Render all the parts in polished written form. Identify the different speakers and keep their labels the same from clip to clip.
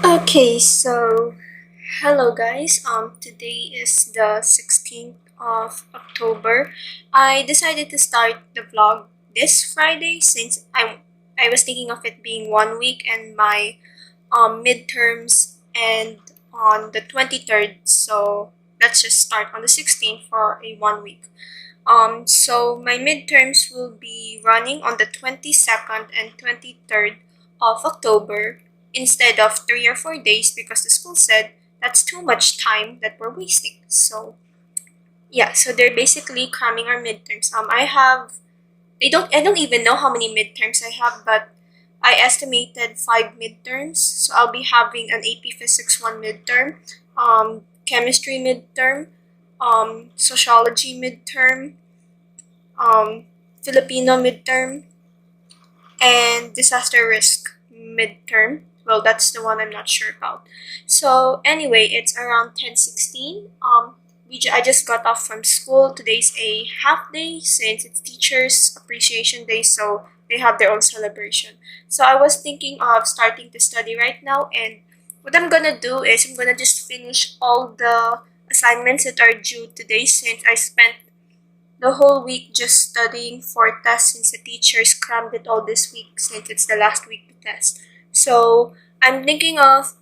Speaker 1: Okay, so hello guys. Today is the 16th of October. I decided to start the vlog this Friday since I was thinking of it being 1 week and my midterms and on the 23rd. So let's just start on the 16th for a 1 week. So my midterms will be running on the 22nd and 23rd of October instead of 3 or 4 days because the school said that's too much time that we're wasting. So yeah, so they're basically cramming our midterms. I don't even know how many midterms I have, but I estimated 5 midterms. So I'll be having an AP Physics 1 midterm, chemistry midterm, sociology midterm, Filipino midterm, and disaster risk midterm. Well, that's the one I'm not sure about. So anyway, it's around 10:16. I just got off from school. Today's a half day since it's Teachers Appreciation Day, so they have their own celebration. So I was thinking of starting to study right now, and what I'm gonna do is I'm gonna just finish all the assignments that are due today since I spent the whole week just studying for tests since the teachers crammed it all this week since it's the last week to test. So I'm thinking of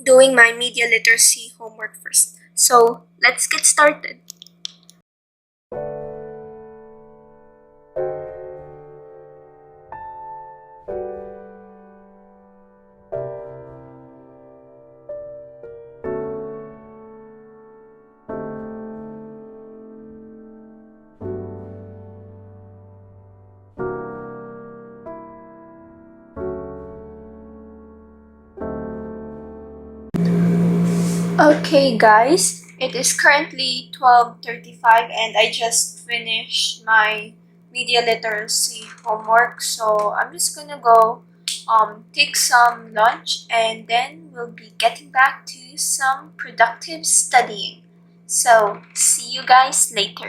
Speaker 1: doing my media literacy homework first. So let's get started. Okay guys, it is currently 12:35 and I just finished my media literacy homework. So I'm just gonna go take some lunch and then we'll be getting back to some productive studying. So see you guys later.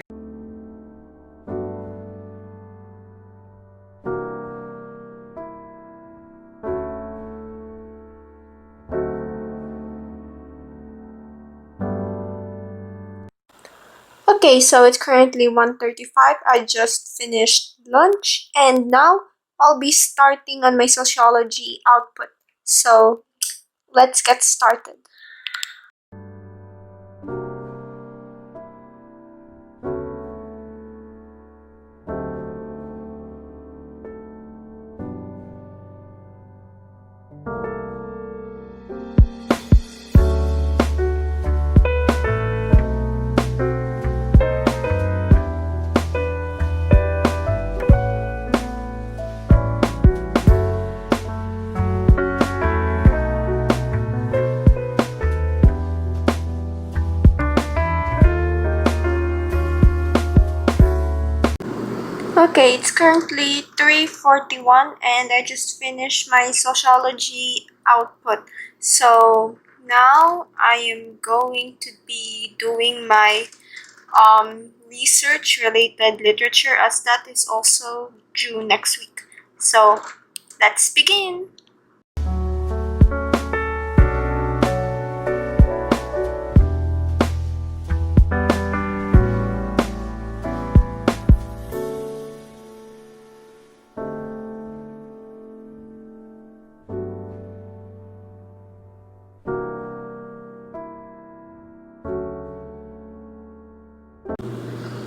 Speaker 1: Okay, so it's currently 1:35. I just finished lunch and now I'll be starting on my sociology output. So let's get started. Okay, it's currently 3:41 and I just finished my sociology output. So now I am going to be doing my research related literature as that is also due next week. So let's begin.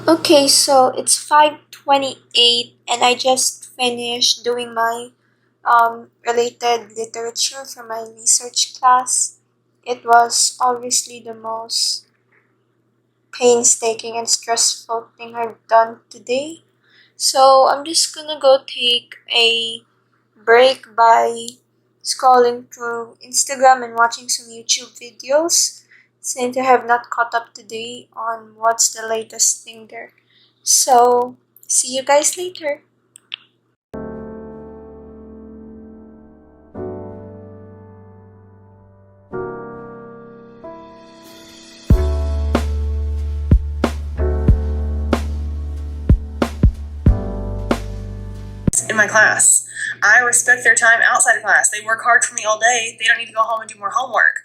Speaker 1: Okay, so it's 5:28 and I just finished doing my related literature for my research class. It was obviously the most painstaking and stressful thing I've done today. So I'm just gonna go take a break by scrolling through Instagram and watching some YouTube videos since I have not caught up today on what's the latest thing there. So see you guys later.
Speaker 2: In my class. I respect their time outside of class. They work hard for me all day. They don't need to go home and do more homework.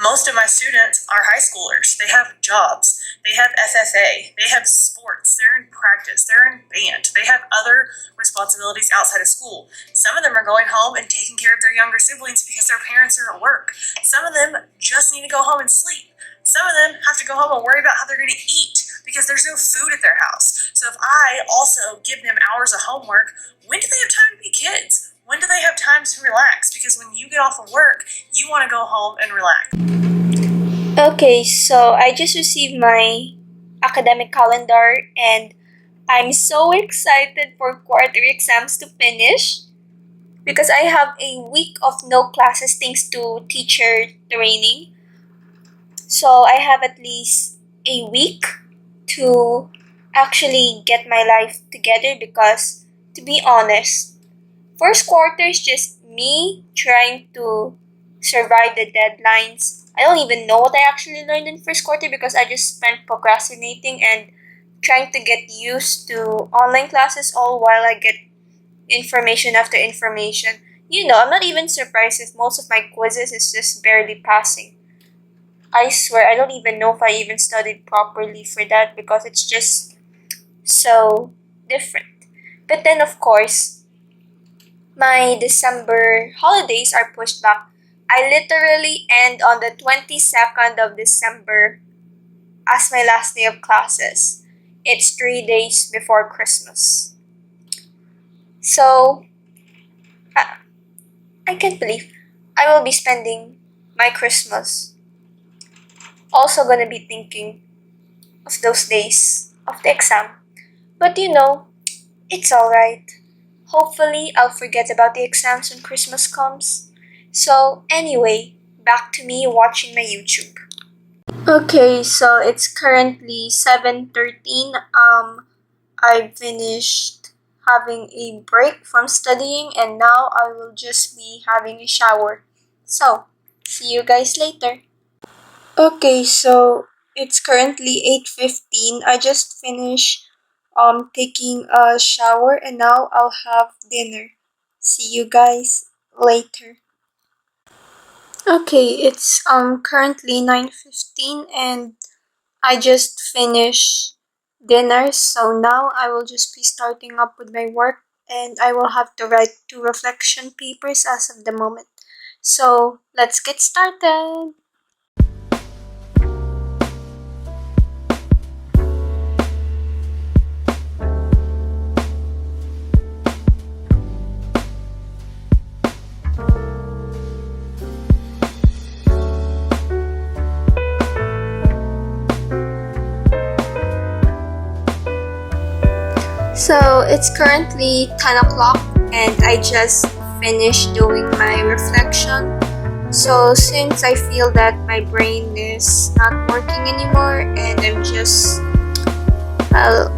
Speaker 2: Most of my students are high schoolers. They have jobs. They have FFA. They have sports. They're in practice. They're in band. They have other responsibilities outside of school. Some of them are going home and taking care of their younger siblings because their parents are at work. Some of them just need to go home and sleep. Some of them have to go home and worry about how they're going to eat because there's no food at their house. So if I also give them hours of homework, when do they have time to be kids? When do they have time to relax? Because when you get off of work, you want to go home and relax.
Speaker 1: Okay, so I just received my academic calendar and I'm so excited for quarterly exams to finish because I have a week of no classes thanks to teacher training. So I have at least a week to actually get my life together because, to be honest, first quarter is just me trying to survive the deadlines. I don't even know what I actually learned in first quarter because I just spent procrastinating and trying to get used to online classes all while I get information after information. I'm not even surprised if most of my quizzes is just barely passing. I swear, I don't even know if I even studied properly for that because it's just so different. But then, of course, my December holidays are pushed back. I literally end on the 22nd of December as my last day of classes. It's 3 days before Christmas. So, I can't believe I will be spending my Christmas also gonna be thinking of those days of the exam. But it's alright. Hopefully, I'll forget about the exams when Christmas comes. So, anyway, back to me watching my YouTube. Okay, so it's currently 7:13. I finished having a break from studying and now I will just be having a shower. So, see you guys later. Okay, so it's currently 8:15. I just finished taking a shower and now I'll have dinner. See you guys later. Okay, it's currently 9:15 and I just finished dinner, so now I will just be starting up with my work and I will have to write 2 reflection papers as of the moment. So, let's get started. So it's currently 10 o'clock and I just finished doing my reflection. So since I feel that my brain is not working anymore and well,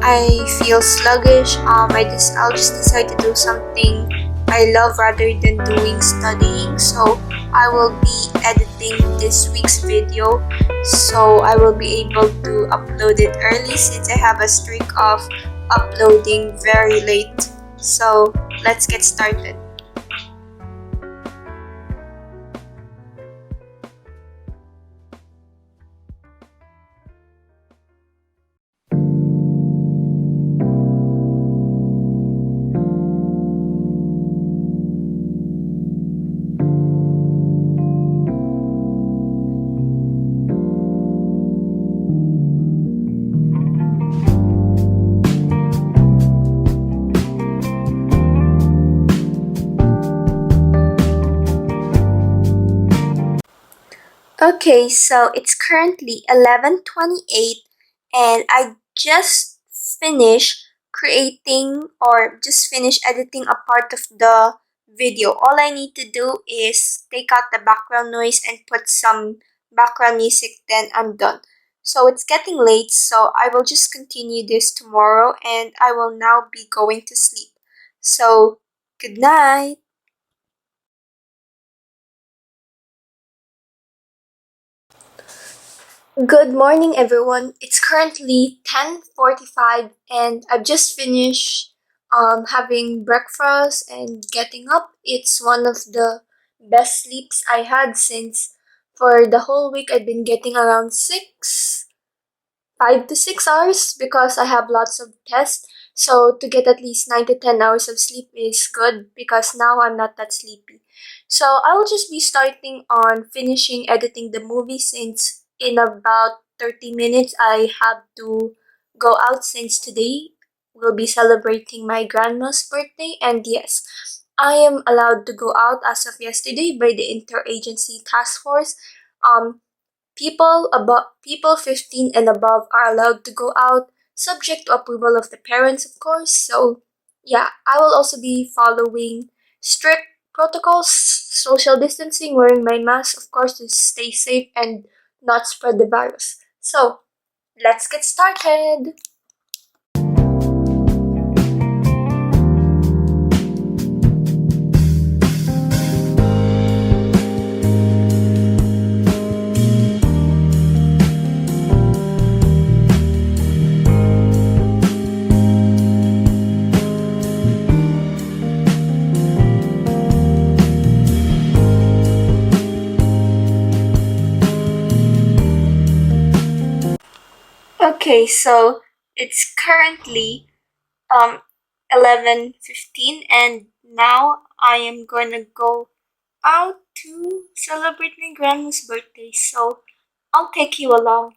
Speaker 1: I feel sluggish, I'll just decide to do something I love rather than doing studying. So I will be editing this week's video so I will be able to upload it early since I have a streak of uploading very late. So let's get started. Okay, so it's currently 11:28 and I just finished creating or just finished editing a part of the video. All I need to do is take out the background noise and put some background music, then I'm done. So it's getting late, so I will just continue this tomorrow and I will now be going to sleep. So, good night. Good morning, everyone. It's currently 10:45, and I've just finished having breakfast and getting up. It's one of the best sleeps I had since for the whole week I've been getting around 5 to 6 hours because I have lots of tests. So to get at least 9 to 10 hours of sleep is good because now I'm not that sleepy. So I'll just be starting on finishing editing the movie since in about 30 minutes I have to go out since today we'll be celebrating my grandma's birthday, and yes, I am allowed to go out as of yesterday by the interagency task force. Um, people 15 and above are allowed to go out, subject to approval of the parents, of course. So, yeah, I will also be following strict protocols, social distancing, wearing my mask, of course, to stay safe and not spread the virus. So, let's get started. Okay, so it's currently 11:15, and now I am gonna go out to celebrate my grandma's birthday, so I'll take you along.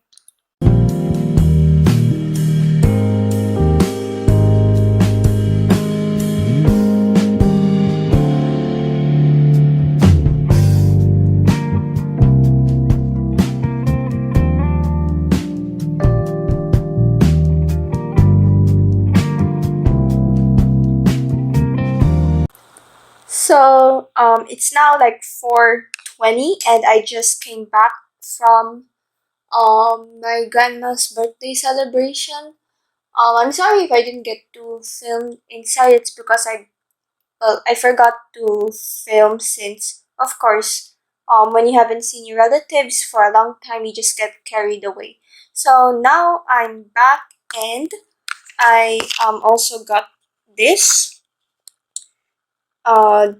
Speaker 1: So it's now like 4:20, and I just came back from my grandma's birthday celebration. I'm sorry if I didn't get to film inside. It's because I forgot to film since, of course, when you haven't seen your relatives for a long time, you just get carried away. So now I'm back, and I also got this.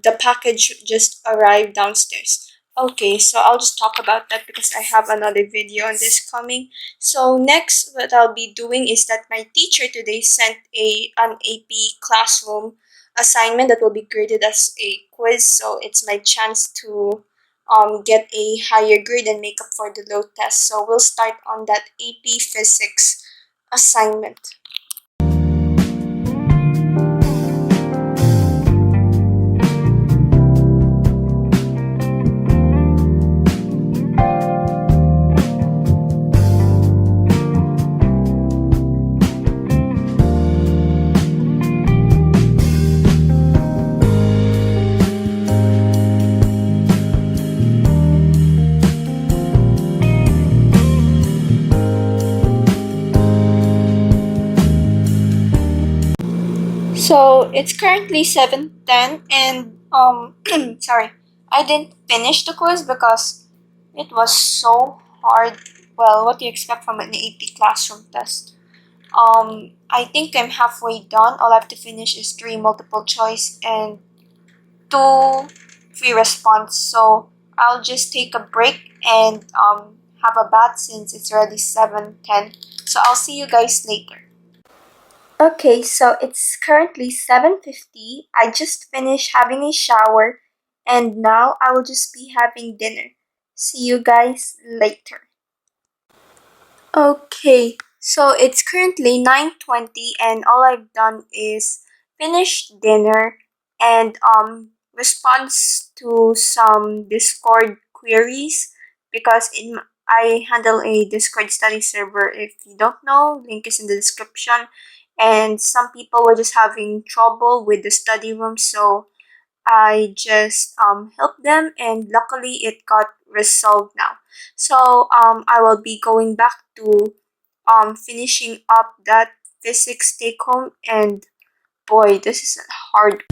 Speaker 1: The package just arrived downstairs. Okay, so I'll just talk about that because I have another video on this coming. So next, what I'll be doing is that my teacher today sent an AP classroom assignment that will be graded as a quiz. So it's my chance to get a higher grade and make up for the low test. So we'll start on that AP physics assignment. So it's currently 7:10, and sorry, I didn't finish the quiz because it was so hard. Well, what do you expect from an AP classroom test? I think I'm halfway done. All I have to finish is 3 multiple choice and 2 free response. So I'll just take a break and have a bath since it's already 7:10. So I'll see you guys later. Okay, so it's currently 7:50. I just finished having a shower, and now I will just be having dinner. See you guys later. Okay, so it's currently 9:20, and all I've done is finish dinner and response to some Discord queries because I handle a Discord study server. If you don't know, link is in the description. And some people were just having trouble with the study room, so I just helped them, and luckily it got resolved now. So I will be going back to finishing up that physics take home, and boy, this is hard.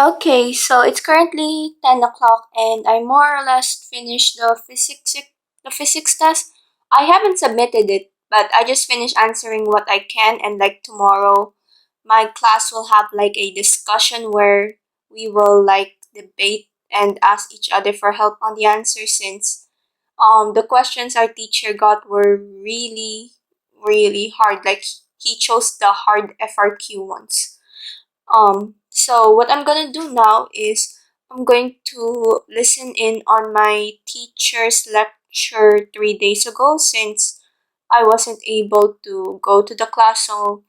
Speaker 1: Okay, so it's currently 10 o'clock and I more or less finished the physics test. I haven't submitted it, but I just finished answering what I can, and like tomorrow my class will have like a discussion where we will like debate and ask each other for help on the answers, since the questions our teacher got were really hard. Like he chose the hard FRQ ones. So what I'm gonna do now is I'm going to listen in on my teacher's lecture 3 days ago, since I wasn't able to go to the class. So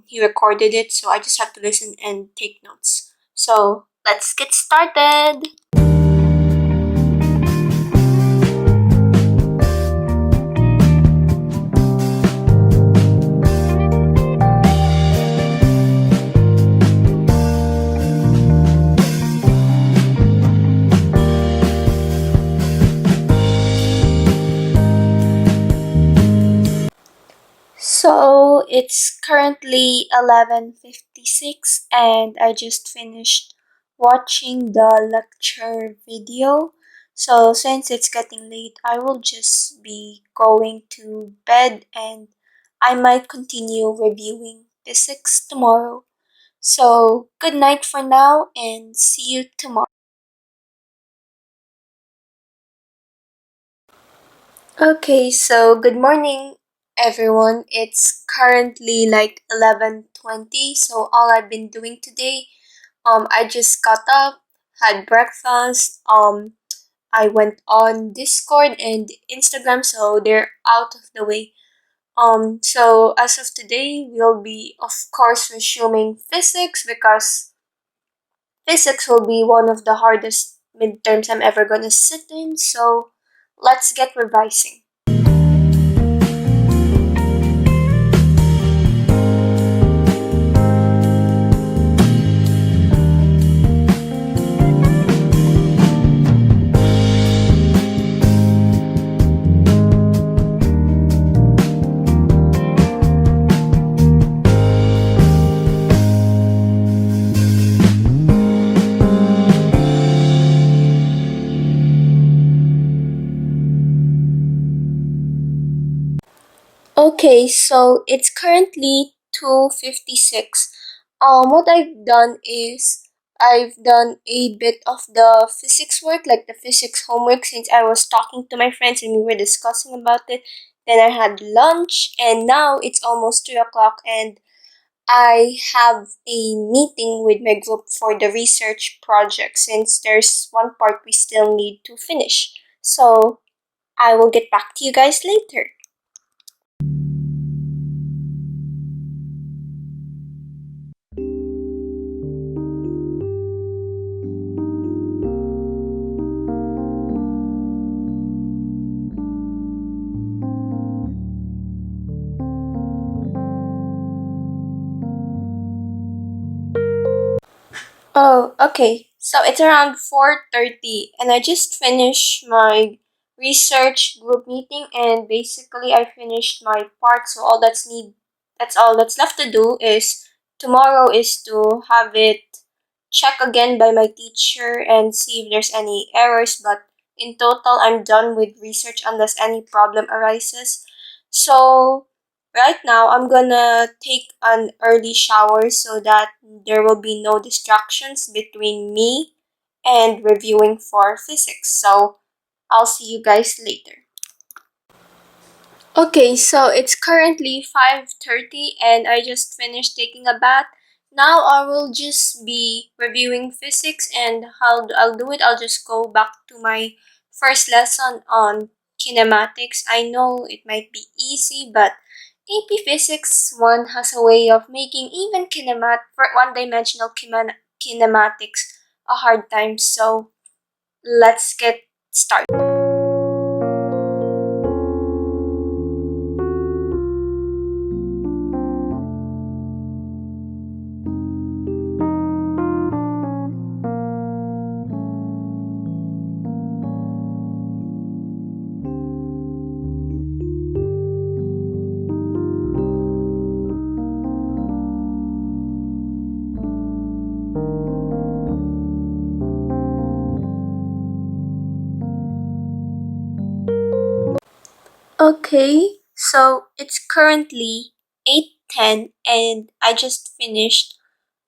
Speaker 1: he recorded it, so I just have to listen and take notes. So let's get started. So it's currently 11:56 and I just finished watching the lecture video. So since it's getting late, I will just be going to bed, and I might continue reviewing physics tomorrow. So good night for now and see you tomorrow. Okay, so good morning everyone. It's currently like 11:20. So all I've been doing today, I just got up, had breakfast, I went on Discord and Instagram, so they're out of the way. So as of today, we'll be of course resuming physics, because physics will be one of the hardest midterms I'm ever gonna sit in. So let's get revising. Okay, so it's currently 2:56. What I've done is I've done a bit of the physics work, like the physics homework, since I was talking to my friends and we were discussing about it. Then I had lunch, and now it's almost 3 o'clock, and I have a meeting with my group for the research project, since there's one part we still need to finish. So I will get back to you guys later. Oh, okay. So it's around 4:30 and I just finished my research group meeting, and basically I finished my part. So that's all that's left to do is tomorrow is to have it checked again by my teacher and see if there's any errors, but in total I'm done with research unless any problem arises. So right now, I'm gonna take an early shower so that there will be no distractions between me and reviewing for physics. So I'll see you guys later. Okay, so it's currently 5:30 and I just finished taking a bath. Now I will just be reviewing physics, and how I'll do it, I'll just go back to my first lesson on kinematics. I know it might be easy, but AP Physics 1 has a way of making even for one-dimensional kinematics a hard time. So let's get started. Okay, so it's currently 8:10 and I just finished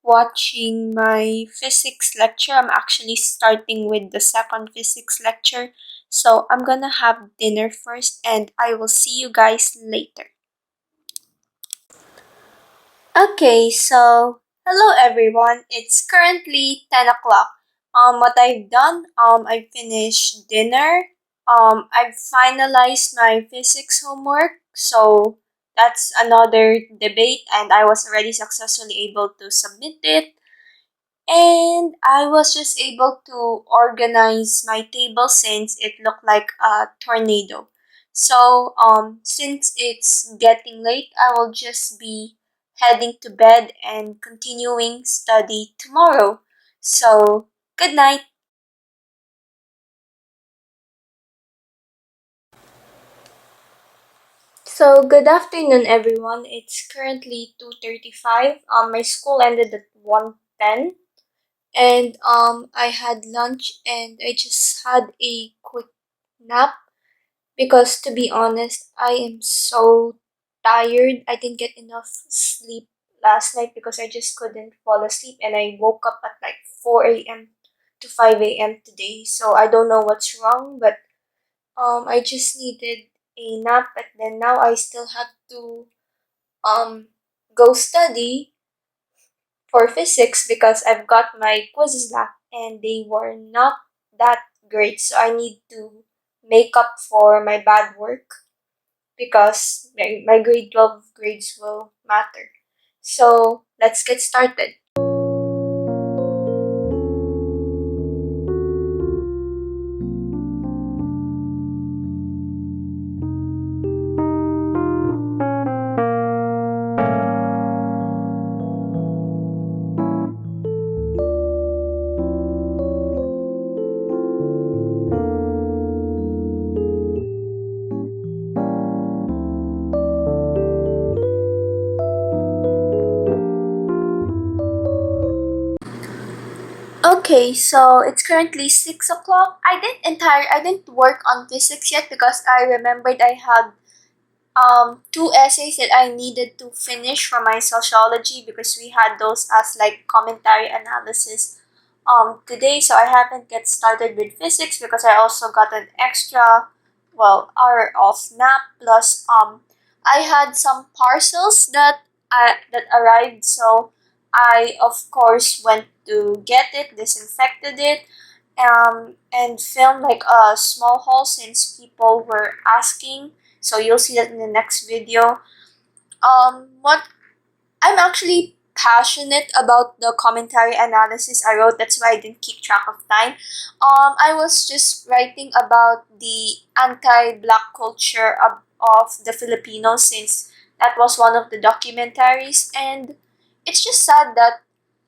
Speaker 1: watching my physics lecture. I'm actually starting with the second physics lecture. So I'm gonna have dinner first and I will see you guys later. Okay, so hello everyone. It's currently 10 o'clock. What I've done, I finished dinner. I've finalized my physics homework. So that's another debate, and I was already successfully able to submit it. And I was just able to organize my table since it looked like a tornado. So, since it's getting late, I will just be heading to bed and continuing study tomorrow. So, good night. So, good afternoon, everyone. It's currently 2:35. My school ended at 1:10. And I had lunch and I just had a quick nap because, to be honest, I am so tired. I didn't get enough sleep last night because I just couldn't fall asleep, and I woke up at like 4 a.m. to 5 a.m. today. So I don't know what's wrong, but I just needed a nap. But then now I still have to um go study for physics because I've got my quizzes back and they were not that great. So I need to make up for my bad work because my grade 12 grades will matter. So let's get started. Okay, so it's currently 6 o'clock. I didn't work on physics yet because I remembered I had two essays that I needed to finish for my sociology because we had those as like commentary analysis today. So I haven't get started with physics because I also got an extra hour of nap plus I had some parcels that arrived. So I of course went to get it, disinfected it, and filmed like a small haul since people were asking. So you'll see that in the next video. What I'm actually passionate about the commentary analysis I wrote. That's why I didn't keep track of time. I was just writing about the anti-black culture of the Filipinos since that was one of the documentaries, and it's just sad that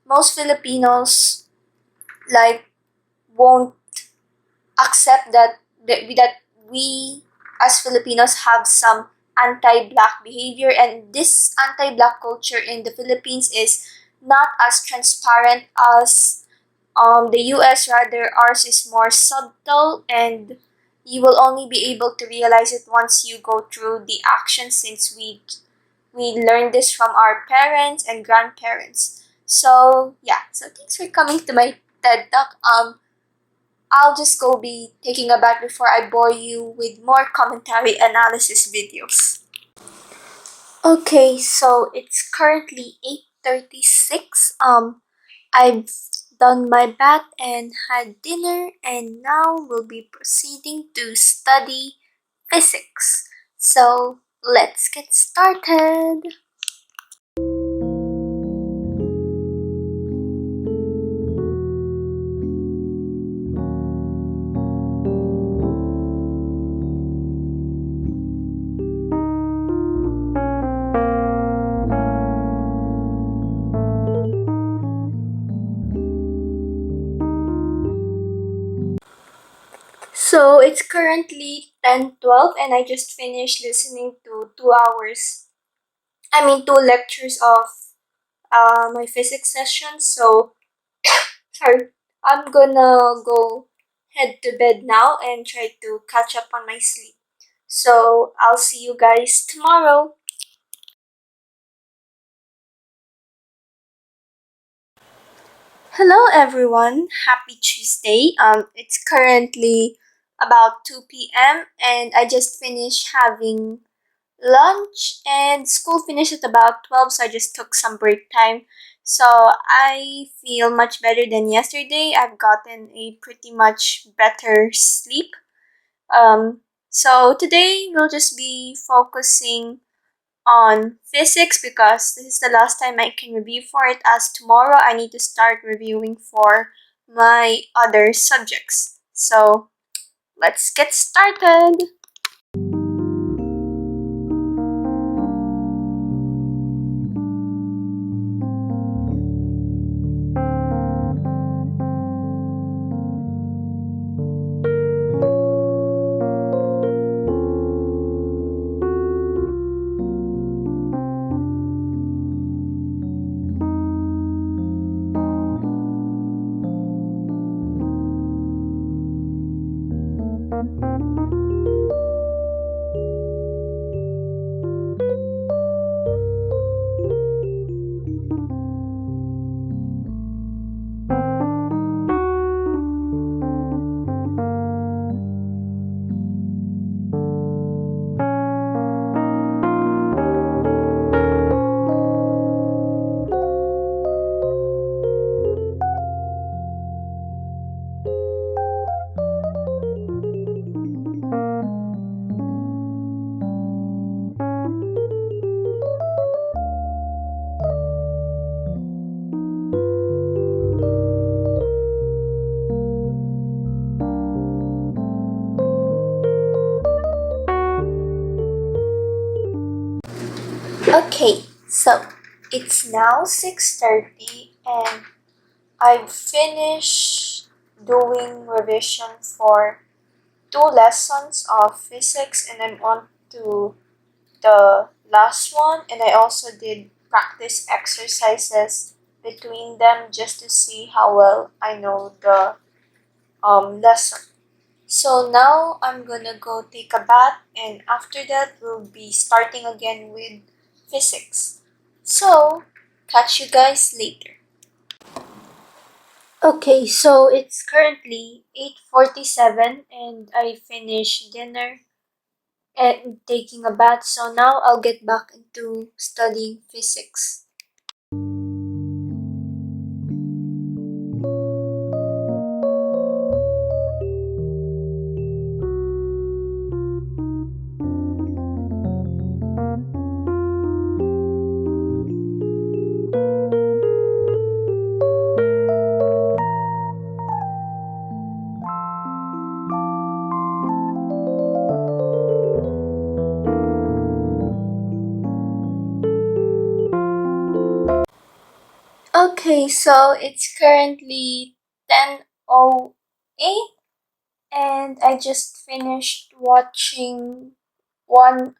Speaker 1: most Filipinos like won't accept that we as Filipinos have some anti-black behavior, and this anti-black culture in the Philippines is not as transparent as the US. Rather, ours is more subtle, and you will only be able to realize it once you go through the action since we learned this from our parents and grandparents. So yeah, so thanks for coming to my TED Talk. I'll just go be taking a bath before I bore you with more commentary analysis videos. Okay, so it's currently 8:36. I've done my bath and had dinner, and now we'll be proceeding to study physics. So let's get started. So it's currently 10:12 and I just finished listening to 2 hours. I mean 2 lectures of my physics session. So sorry, I'm gonna go head to bed now and try to catch up on my sleep. So I'll see you guys tomorrow. Hello everyone, happy Tuesday. It's currently about 2 p.m. and I just finished having lunch and school finished at about 12, so I just took some break time. So I feel much better than yesterday. I've gotten a pretty much better sleep. Um, so today we'll just be focusing on physics because this is the last time I can review for it, as tomorrow I need to start reviewing for my other subjects. So let's get started. Okay, so it's now 6:30 and I've finished doing revision for 2 lessons of physics and I'm on to the last one, and I also did practice exercises between them just to see how well I know the lesson. So now I'm gonna go take a bath, and after that we'll be starting again with physics. So catch you guys later. Okay, so it's currently 8:47 and I finished dinner and taking a bath, so now I'll get back into studying physics. Okay, so it's currently 10:08 and I just finished watching one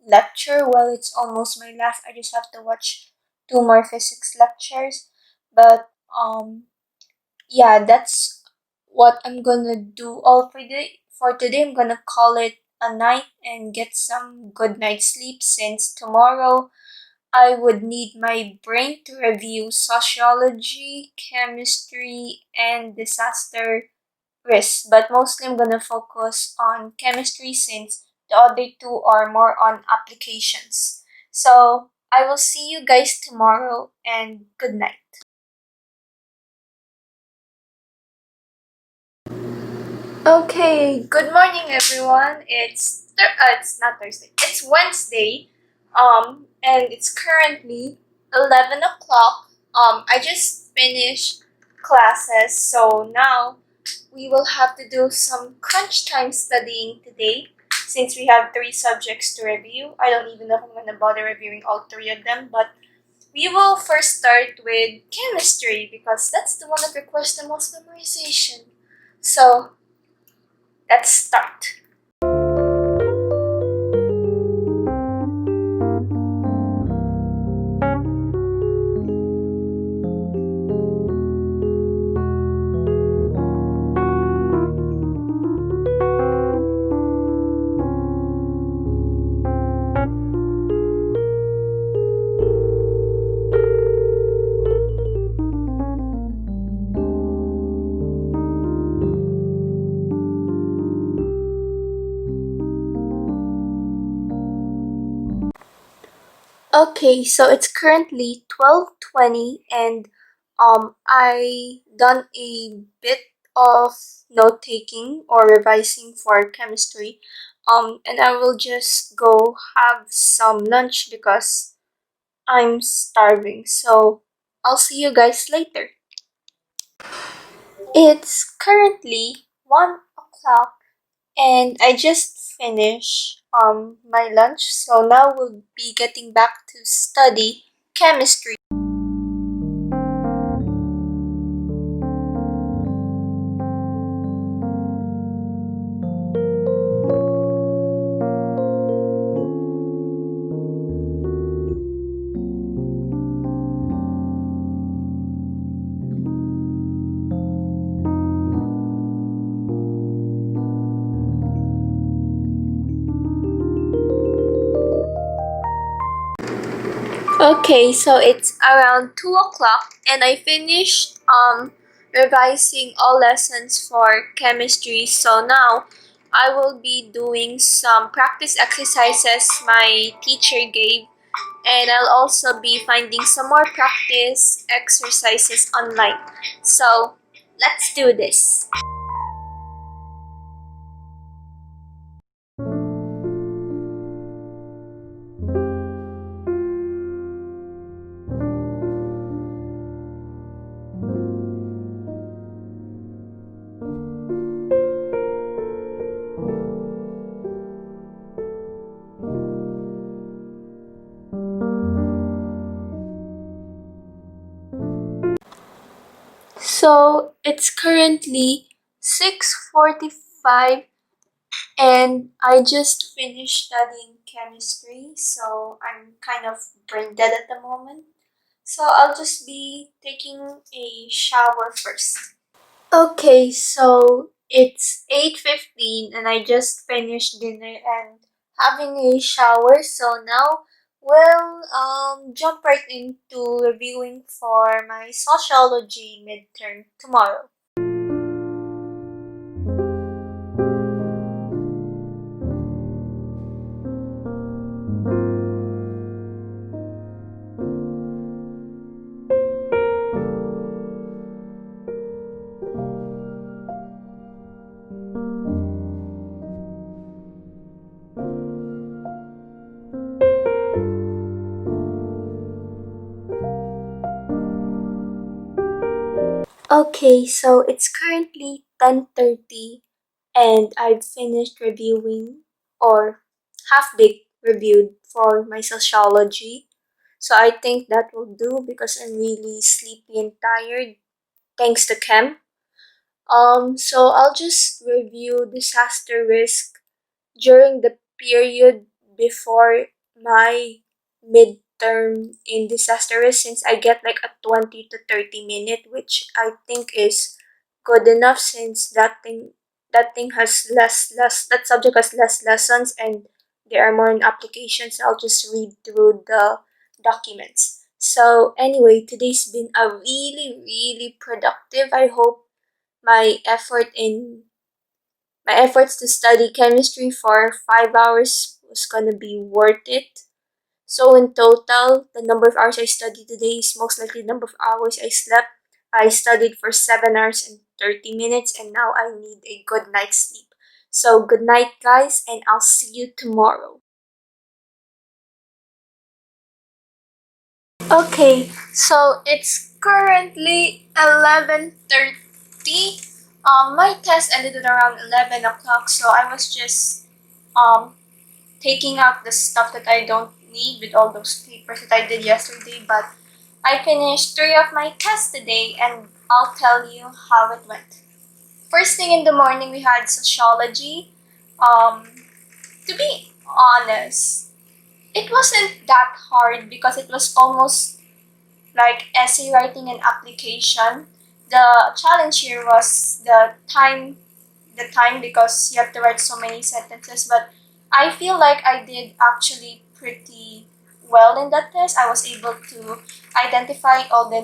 Speaker 1: lecture. Well, it's almost my last. I just have to watch 2 more physics lectures. But yeah, that's what I'm gonna do all for today. For today, I'm gonna call it a night and get some good night sleep, since tomorrow I would need my brain to review sociology, chemistry, and disaster risk. But mostly I'm gonna focus on chemistry since the other two are more on applications. So I will see you guys tomorrow and good night. Okay, good morning everyone. It's not Thursday. It's Wednesday. And it's currently 11 o'clock. I just finished classes, so now we will have to do some crunch time studying today since we have 3 subjects to review. I don't even know if I'm gonna bother reviewing all 3 of them, but we will first start with chemistry because that's the one that requires the most memorization. So let's start. Okay, so it's currently 12:20 and I done a bit of note taking or revising for chemistry. And I will just go have some lunch because I'm starving. So I'll see you guys later. It's currently 1 o'clock and I just finished my lunch, so now we'll be getting back to study chemistry. Okay, so it's around 2 o'clock and I finished revising all lessons for chemistry. So now I will be doing some practice exercises my teacher gave, and I'll also be finding some more practice exercises online. So let's do this. So it's currently 6:45 and I just finished studying chemistry, so I'm kind of brain dead at the moment. So I'll just be taking a shower first. Okay, so it's 8:15 and I just finished dinner and having a shower. So now we'll jump right into reviewing for my sociology midterm tomorrow. Okay, so it's currently 10:30 and I've finished reviewing or half-baked reviewed for my sociology. So I think that will do because I'm really sleepy and tired thanks to chem. So I'll just review disaster risk during the period before my midterm in disaster risk, since I get like a 20 to 30 minute, which I think is good enough since that thing has that subject has less lessons and there are more in applications. I'll just read through the documents. So anyway, today's been a really productive. I hope my effort in my efforts to study chemistry for 5 hours was gonna be worth it. So in total, the number of hours I studied today is most likely the number of hours I slept. I studied for 7 hours and 30 minutes and now I need a good night's sleep. So good night guys and I'll see you tomorrow. Okay, so it's currently 11:30. My test ended at around 11 o'clock, so I was just um taking out the stuff that I don't need with all those papers that I did yesterday, but I finished 3 of my tests today and I'll tell you how it went. First thing in the morning, we had sociology. Um, to be honest, it wasn't that hard because it was almost like essay writing and application. The challenge here was the time because you have to write so many sentences, but I feel like I did actually pretty well in that test. I was able to identify all the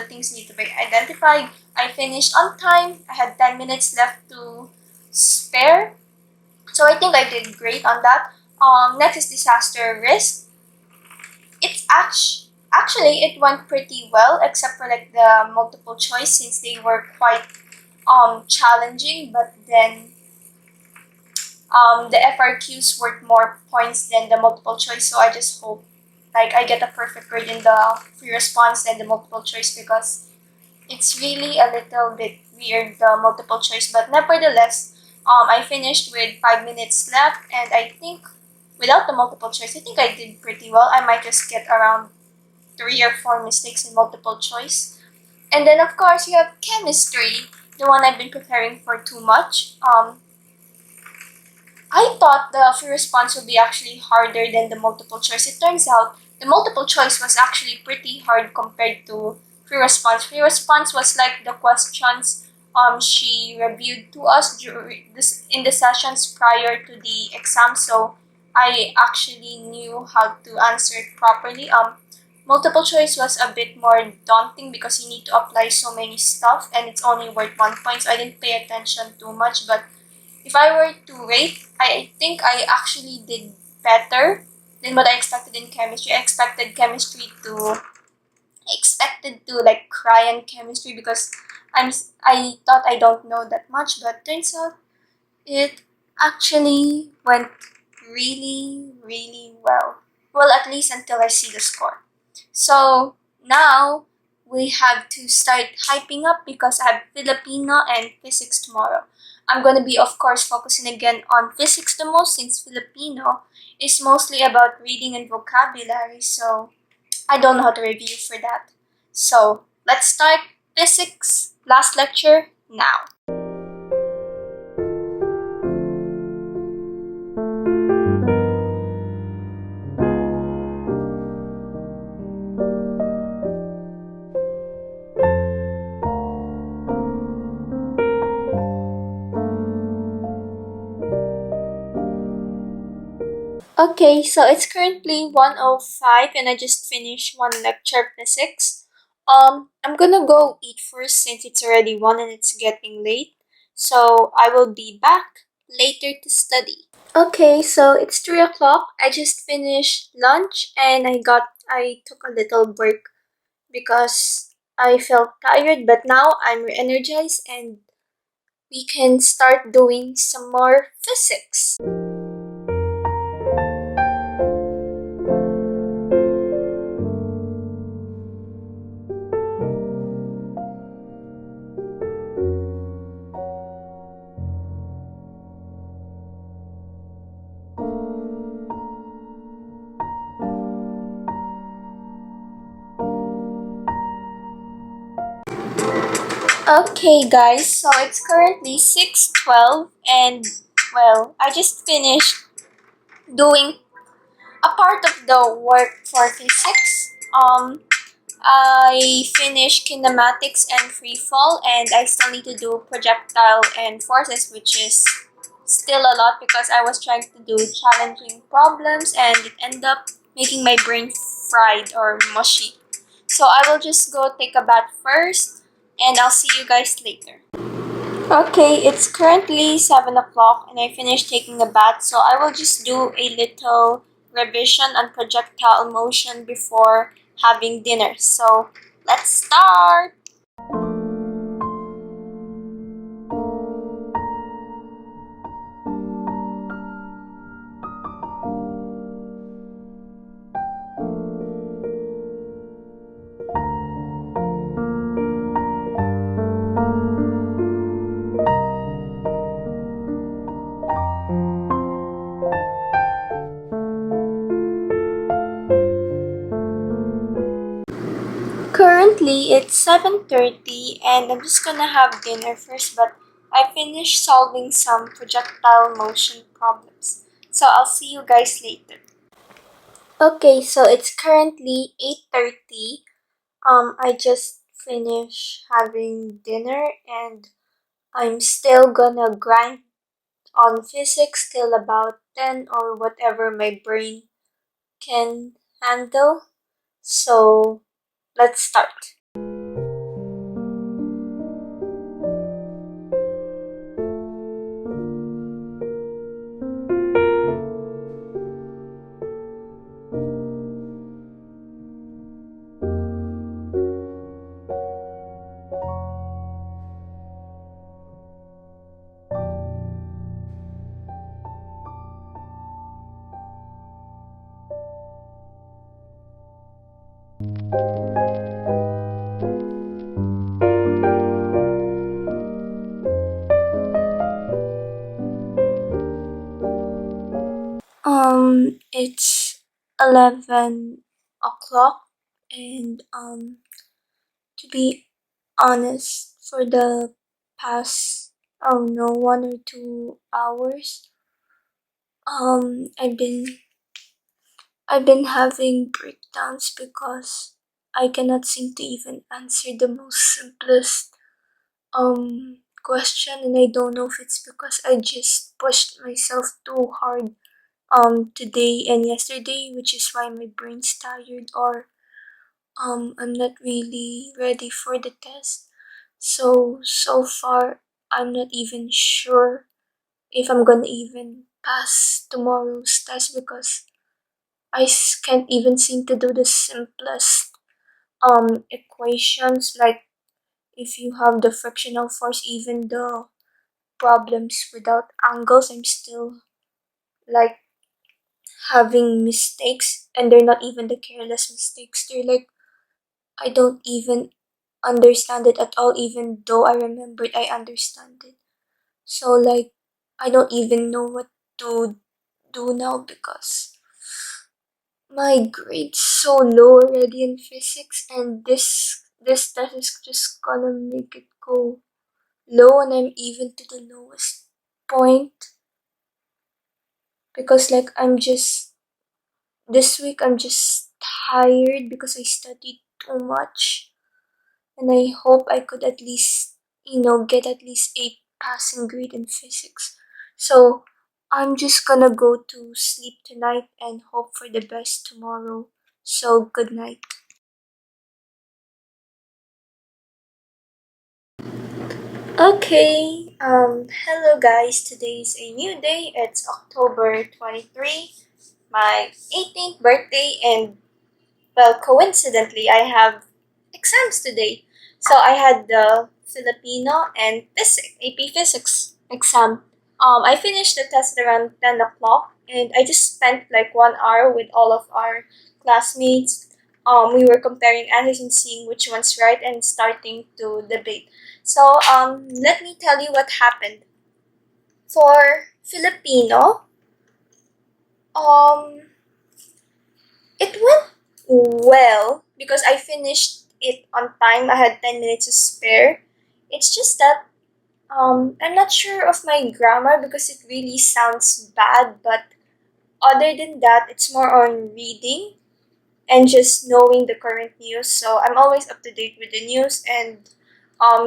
Speaker 1: things need to be identified. I finished on time. I had 10 minutes left to spare. So I think I did great on that. Next is disaster risk. Actually, it went pretty well, except for like the multiple choice since they were quite challenging. But then the FRQs worth more points than the multiple choice, so I just hope like I get a perfect grade in the free response than the multiple choice because it's really a little bit weird the multiple choice. But nevertheless, I finished with 5 minutes left, and I think without the multiple choice, I think I did pretty well. I might just get around 3 or 4 mistakes in multiple choice. And then of course you have chemistry, the one I've been preparing for too much. I thought the free response would be actually harder than the multiple choice. It turns out the multiple choice was actually pretty hard compared to free response. Free response was like the questions she reviewed to us during this in the sessions prior to the exam, so I actually knew how to answer it properly. Multiple choice was a bit more daunting because you need to apply so many stuff and it's only worth 1 point, so I didn't pay attention too much. But if I were to rate, I think I actually did better than what I expected in chemistry. I expected to like cry in chemistry because I thought I don't know that much, but turns out it actually went really, really well. Well, at least until I see the score. So now we have to start hyping up because I have Filipino and physics tomorrow. I'm going to be, of course, focusing again on physics the most since Filipino is mostly about reading and vocabulary, so I don't know how to review for that. So let's start physics last lecture now. Okay, so it's currently 1:05 and I just finished one lecture physics. I'm gonna go eat first since it's already 1 and it's getting late. So I will be back later to study. Okay, so it's 3 o'clock. I just finished lunch and I took a little break because I felt tired, but now I'm re-energized and we can start doing some more physics. Okay guys, so it's currently 6:12 and well, I just finished doing a part of the work for physics. I finished kinematics and free fall, and I still need to do projectile and forces, which is still a lot because I was trying to do challenging problems and it ended up making my brain fried or mushy. So I will just go take a bath first and I'll see you guys later. Okay, it's currently 7 o'clock and I finished taking a bath, so I will just do a little revision on projectile motion before having dinner. So let's start! Currently, it's 7:30 and I'm just gonna have dinner first, but I finished solving some projectile motion problems. So I'll see you guys later. Okay, so it's currently 8:30. I just finished having dinner and I'm still gonna grind on physics till about 10 or whatever my brain can handle. So let's start. It's 11 o'clock, and to be honest, for the past, oh no, 1 or 2 hours, I've been having breakdowns because I cannot seem to even answer the most simplest question, and I don't know if it's because I just pushed myself too hard today and yesterday, which is why my brain's tired, or I'm not really ready for the test. So far I'm not even sure if I'm gonna even pass tomorrow's test because can't even seem to do the simplest equations, like if you have the frictional force, even the problems without angles, I'm still like having mistakes, and they're not even the careless mistakes. They're like I don't even understand it at all, even though I remembered I understand it. So like I don't even know what to do now because my grade's so low already in physics, and this test is just gonna make it go low, and I'm even to the lowest point because like I'm just this week I'm just tired because I studied too much, and I hope I could at least get at least a passing grade in physics. So I'm just gonna go to sleep tonight and hope for the best tomorrow. So good night. Okay, hello guys. Today's a new day. It's October 23, my 18th birthday, and well, coincidentally, I have exams today. So I had the Filipino and Physics, AP Physics exam. I finished the test around 10 o'clock, and I just spent like 1 hour with all of our classmates. We were comparing answers and seeing which one's right and starting to debate. So let me tell you what happened. For Filipino, um, it went well because I finished it on time. I had 10 minutes to spare. It's just that I'm not sure of my grammar because it really sounds bad, but other than that, it's more on reading and just knowing the current news. So I'm always up to date with the news, and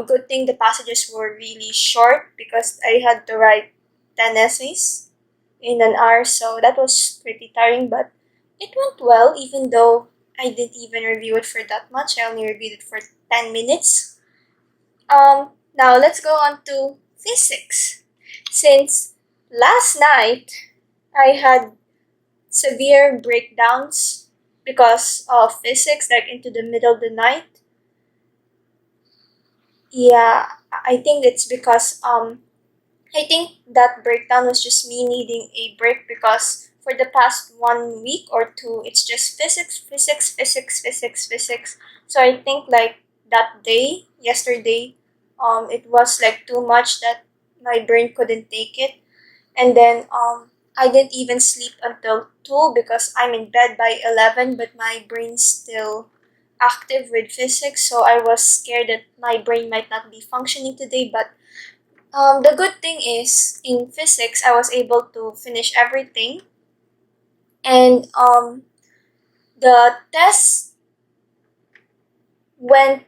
Speaker 1: good thing the passages were really short because I had to write 10 essays in an hour, so that was pretty tiring, but it went well even though I didn't even review it for that much. I only reviewed it for 10 minutes. Now let's go on to physics. Since last night I had severe breakdowns because of physics, like into the middle of the night. Yeah, I think it's because I think that breakdown was just me needing a break because for the past 1 week or two, it's just physics, physics, physics, physics, physics. So I think like that day, yesterday, it was like too much that my brain couldn't take it. And then I didn't even sleep until 2 because I'm in bed by 11, but my brain's still active with physics. So I was scared that my brain might not be functioning today, but the good thing is, in physics, I was able to finish everything, and the test went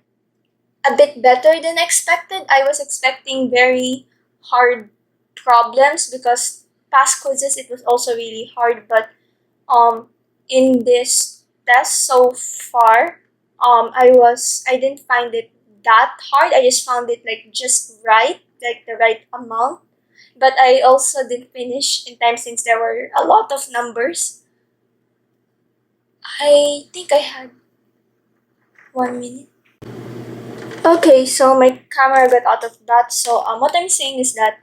Speaker 1: a bit better than expected. I was expecting very hard problems because past quizzes it was also really hard, but um, in this test so far, I didn't find it that hard. I just found it like just right, like the right amount. But I also didn't finish in time since there were a lot of numbers. I think I had 1 minute. Okay, so my camera got out of that. So what I'm saying is that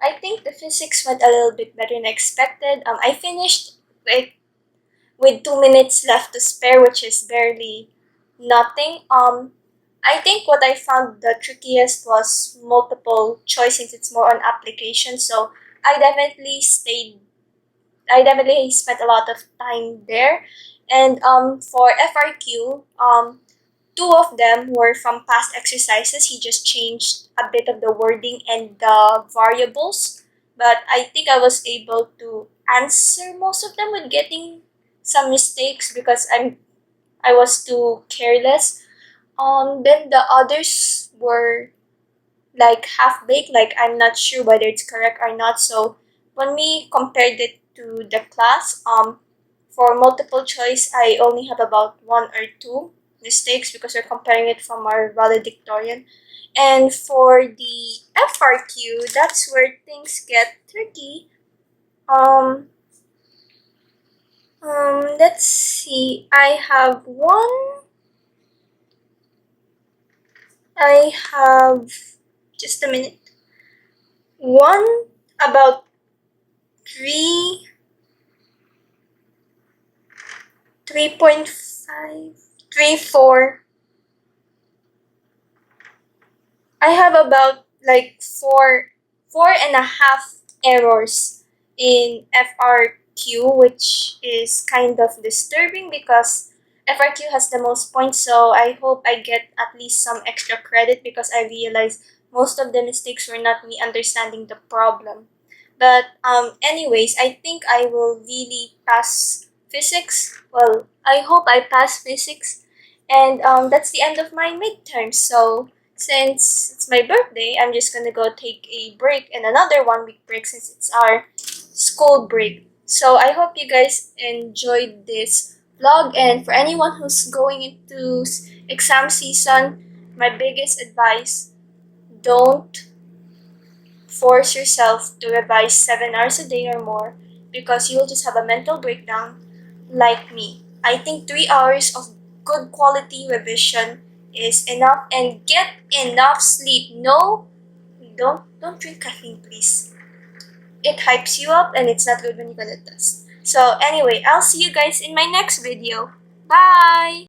Speaker 1: I think the physics went a little bit better than expected. I finished like with 2 minutes left to spare, which is barely. nothing. I think what I found the trickiest was multiple choice since it's more on application. So I definitely stayed. I definitely spent a lot of time there. And for FRQ, two of them were from past exercises. He just changed a bit of the wording and the variables, but I think I was able to answer most of them with getting some mistakes because I was too careless. Then the others were like half baked, like I'm not sure whether it's correct or not. So when we compared it to the class, for multiple choice, I only have about one or two mistakes because we're comparing it from our valedictorian. And for the FRQ, that's where things get tricky. Um, let's see. I have one. I have just a minute. One about three 3.5, 3, 4. I have about like four and a half errors in FRQ, which is kind of disturbing because FRQ has the most points, so I hope I get at least some extra credit because I realized most of the mistakes were not me understanding the problem. But anyways, I think I will really pass physics. Well, I hope I pass physics, and that's the end of my midterm. So since it's my birthday, I'm just gonna go take a break and another 1 week break since it's our school break. So I hope you guys enjoyed this vlog, and for anyone who's going into exam season, my biggest advice: don't force yourself to revise 7 hours a day or more because you'll just have a mental breakdown like me. I think 3 hours of good quality revision is enough, and get enough sleep. No, don't drink caffeine, please. It hypes you up and it's not good when you're gonna test. So anyway, I'll see you guys in my next video. Bye!